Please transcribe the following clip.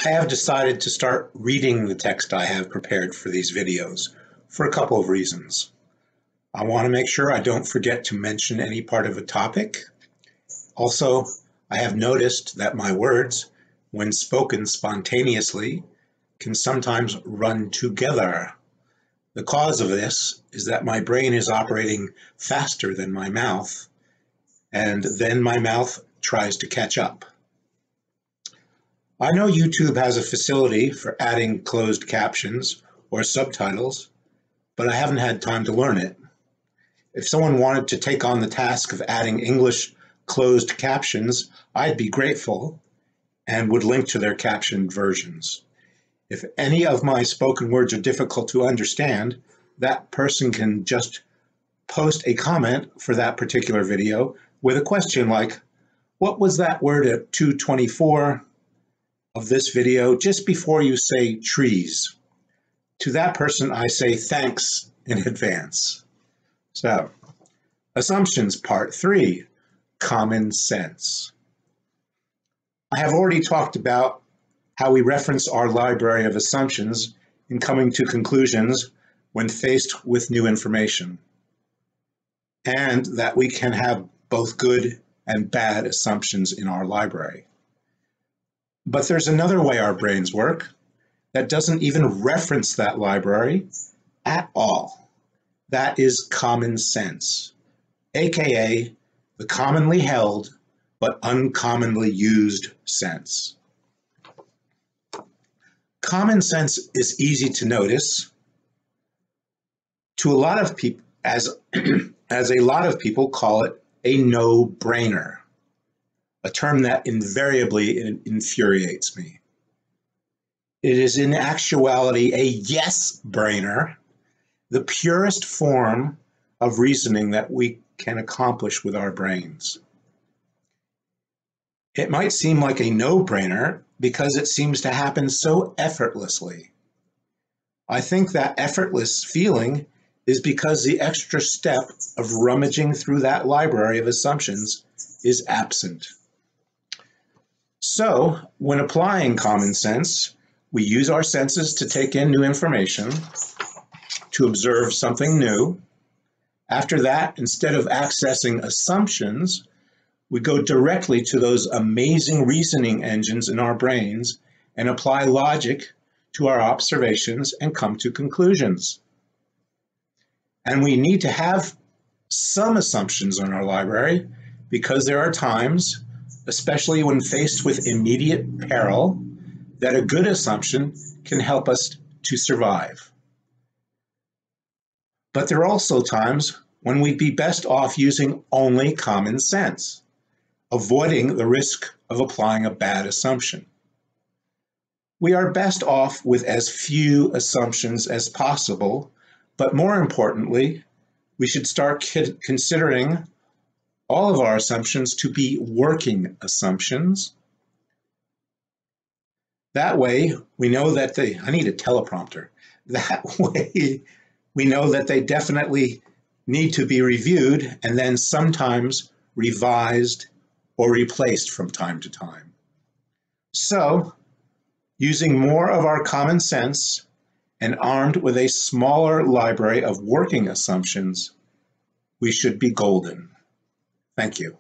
I have decided to start reading the text I have prepared for these videos for a couple of reasons. I want to make sure I don't forget to mention any part of a topic. Also, I have noticed that my words, when spoken spontaneously, can sometimes run together. The cause of this is that my brain is operating faster than my mouth, and then my mouth tries to catch up. I know YouTube has a facility for adding closed captions or subtitles, but I haven't had time to learn it. If someone wanted to take on the task of adding English closed captions, I'd be grateful and would link to their captioned versions. If any of my spoken words are difficult to understand, that person can just post a comment for that particular video with a question like, "What was that word at 2:24 of this video just before you say trees?" To that person, I say thanks in advance. So, assumptions part 3, common sense. I have already talked about how we reference our library of assumptions in coming to conclusions when faced with new information, and that we can have both good and bad assumptions in our library. But there's another way our brains work that doesn't even reference that library at all. That is common sense, aka the commonly held but uncommonly used sense. Common sense is easy to notice. To a lot of people, as a lot of people call it, a no-brainer, a term that invariably infuriates me. It is in actuality a yes-brainer, the purest form of reasoning that we can accomplish with our brains. It might seem like a no-brainer because it seems to happen so effortlessly. I think that effortless feeling is because the extra step of rummaging through that library of assumptions is absent. So, when applying common sense, we use our senses to take in new information, to observe something new. After that, instead of accessing assumptions, we go directly to those amazing reasoning engines in our brains and apply logic to our observations and come to conclusions. And we need to have some assumptions in our library because there are times, especially when faced with immediate peril, that a good assumption can help us to survive. But there are also times when we'd be best off using only common sense, avoiding the risk of applying a bad assumption. We are best off with as few assumptions as possible, but more importantly, we should start considering all of our assumptions to be working assumptions. That way, we know that I need a teleprompter. That way, we know that they definitely need to be reviewed and then sometimes revised or replaced from time to time. So, using more of our common sense and armed with a smaller library of working assumptions, we should be golden. Thank you.